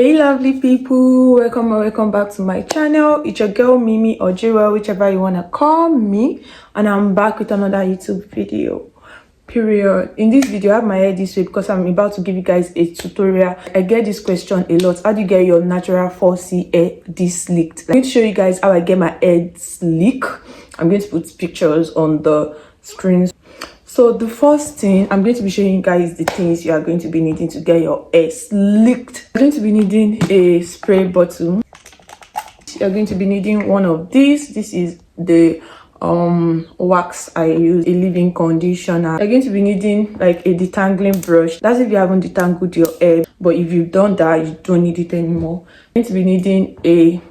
Hey lovely people, welcome back to my channel. It's your girl Mimi or Jewel, whichever you want to call me, and I'm back with another YouTube video. Period. In this video I have my hair this way because I'm about to give you guys a tutorial. I get this question a lot: how do you get your natural 4C hair this sleeked? I'm going to show you guys how I get my hair sleek. I'm going to put pictures on the screens. So the first thing, I'm going to be showing you guys the things you are going to be needing to get your hair slicked. You're going to be needing a spray bottle. You're going to be needing one of these. This is the wax I use, a leave-in conditioner. You're going to be needing like a detangling brush. That's if you haven't detangled your hair, but if you've done that, you don't need it anymore. You're going to be needing a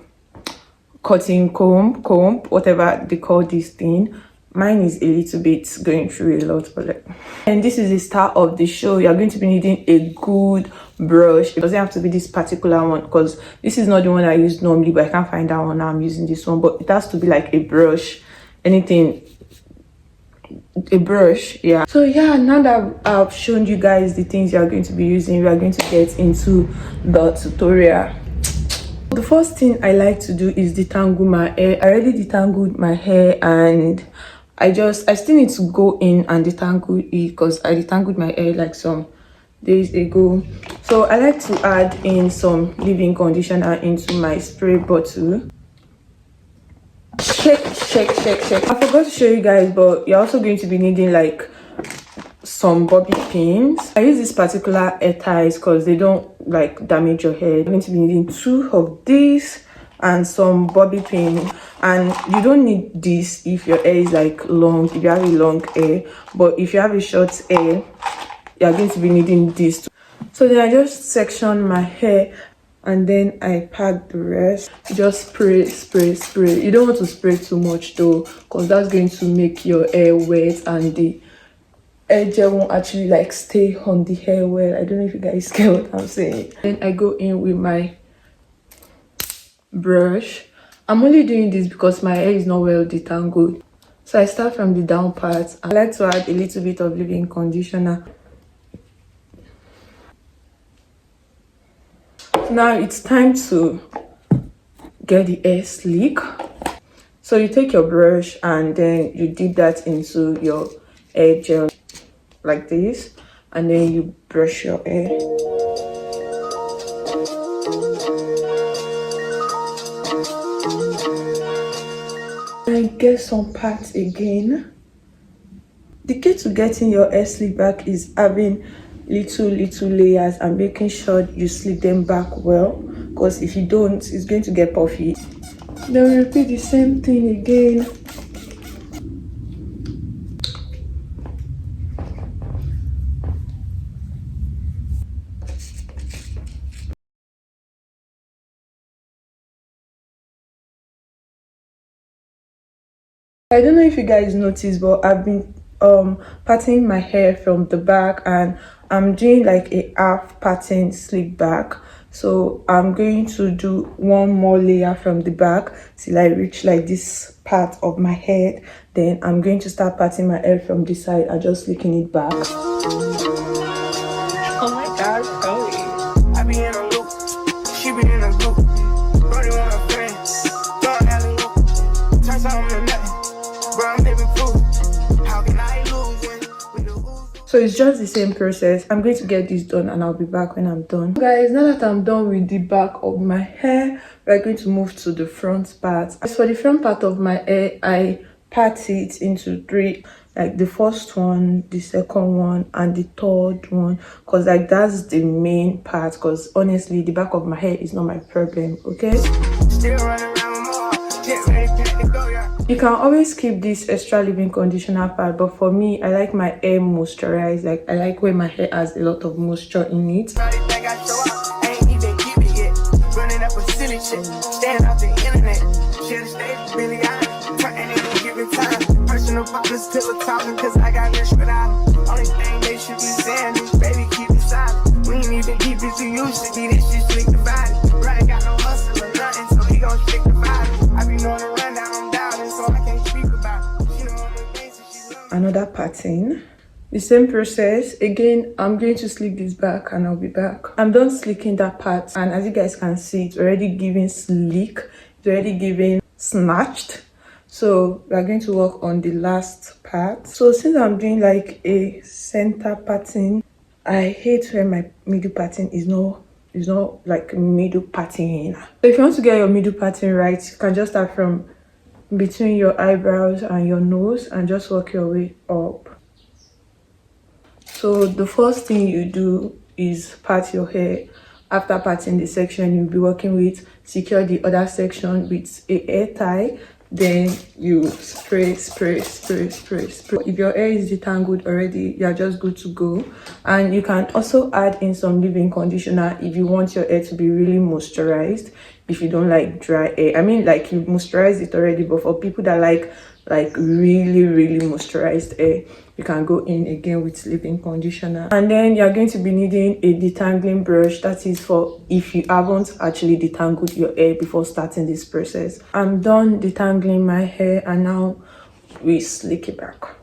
cutting comb, whatever they call this thing. Mine is a little bit going through a lot, but like, and this is the start of the show. You're going to be needing a good brush. It doesn't have to be this particular one because this is not the one I use normally, but I can't find that one now. I'm using this one, but it has to be like a brush, anything, a brush. Yeah, so yeah, now that I've shown you guys the things you're going to be using, we are going to get into the tutorial. The first thing I like to do is detangle my hair. I already detangled my hair and I still need to go in and detangle it because I detangled my hair like some days ago. So I like to add in some leave-in conditioner into my spray bottle. Shake. I forgot to show you guys, but you're also going to be needing like some bobby pins. I use this particular hair ties because they don't like damage your hair. You're going to be needing 2 of these and some bobby pin, and you don't need this if your hair is like long, if you have a long hair, but if you have a short hair, you're going to be needing this too. So then I just section my hair and then I pack the rest. Just spray. You don't want to spray too much though, because that's going to make your hair wet and the hair gel won't actually like stay on the hair well. I don't know if you guys get what I'm saying. Then I go in with my brush. I'm only doing this because my hair is not well detangled, so I start from the down part. I like to add a little bit of leave-in conditioner. Now it's time to get the hair sleek. So you take your brush and then you dip that into your hair gel like this, and then you brush your hair. I get some parts again. The key to getting your hair slicked back is having little layers and making sure you slick them back well, because if you don't, it's going to get puffy. Then we repeat the same thing again. I don't know if you guys noticed, but I've been parting my hair from the back and I'm doing like a half parting slick back. So I'm going to do one more layer from the back till I reach like this part of my head. Then I'm going to start parting my hair from this side and just slicking it back. Oh my gosh, Chloe. I be in a loop, she be in a loop. Brody want a friend, don't have a loop. Turn something to nothing. So it's just the same process. I'm going to get this done and I'll be back when I'm done. Guys, now that I'm done with the back of my hair, we're going to move to the front part. As for the front part of my hair, I part it into 3, like the first one, the second one, and the third one, because like that's the main part, because honestly the back of my hair is not my problem. Okay, still running around more. Get ready to go, yeah. You can always keep this extra leave-in conditioner part, but for me, I like my hair moisturized. Like I like when my hair has a lot of moisture in it. Another pattern. The same process again. I'm going to slick this back and I'll be back. I'm done slicking that part, and as you guys can see, it's already giving sleek, it's already giving snatched. So we're going to work on the last part. So since I'm doing like a center pattern, I hate when my middle pattern is not like middle pattern. So if you want to get your middle pattern right, you can just start from between your eyebrows and your nose and just work your way up. So the first thing you do is part your hair. After parting the section you'll be working with, secure the other section with a hair tie. Then you spray. If your hair is detangled already, you're just good to go. And you can also add in some leave-in conditioner if you want your hair to be really moisturized. If you don't like dry hair, I mean, like, you moisturize it already, but for people that like really moisturized hair, you can go in again with leave-in conditioner. And then you're going to be needing a detangling brush. That is for if you haven't actually detangled your hair before starting this process. I'm done detangling my hair and now we slick it back.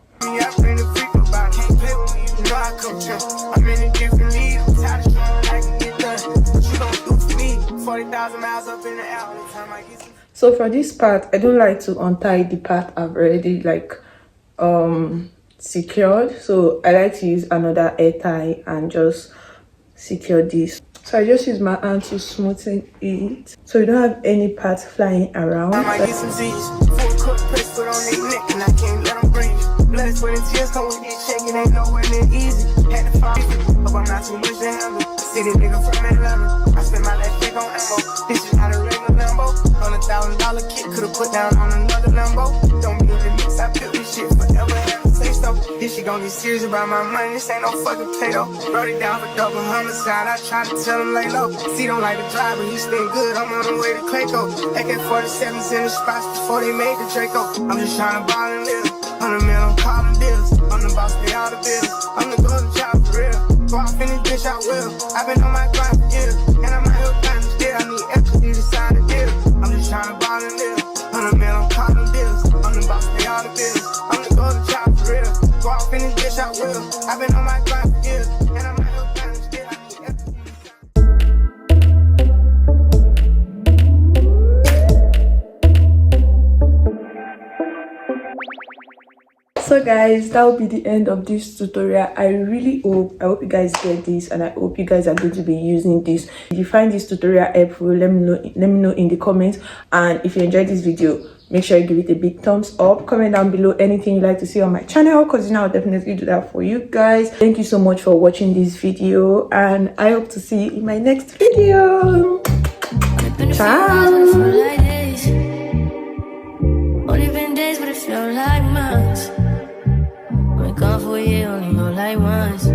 So for this part, I don't like to untie the part I've already like secured. So I like to use another hair tie and just secure this. So I just use my hand to smoothen it so you don't have any parts flying around. I might get some Z's, full coat press foot on their neck and I can't let them breathe. Blood, sweat, and tears come with this check, it ain't nowhere near easy. Had to find it, hope I'm not too much to handle. See this nigga from Atlanta, I spent my last check on ammo. This is not a regular Lambo, $100,000 kit, could've put down on another Lambo. Don't be in the mix, I built this shit forever. This shit gon' get serious about my money, this ain't no fucking play-doh. Wrote it down for double homicide, I try to tell him lay low. See, don't like the drive, but he stay good, I'm on the way to Clayco. AK-47s in the spots before they made the Draco. I'm just trying to ball and live, 100 mil, I'm calling deals. I'm the boss, pay all the bills, I'm the golden child for real. Go off in this bitch, I will. I've been on my grind for years, and I'm out here grinding still. I need equity to sign the deal. I'm just trying to ball and live, 100 mil, I'm calling deals. I'm the boss, pay all the bills, I'm the golden child for real. Go off in this bitch, I will. I've been on my grind for years, and I'm out here grinding still. I need equity. So guys, that will be the end of this tutorial. I hope you guys get this, and I hope you guys are going to be using this. If you find this tutorial helpful, let me know in the comments. And if you enjoyed this video, make sure you give it a big thumbs up. Comment down below anything you'd like to see on my channel, because I'll definitely do that for you guys. Thank you so much for watching this video, and I hope to see you in my next video. Ciao. Only been days, but it felt like months. Gone for a year, only go like once.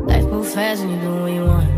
Life move fast when you do what you want.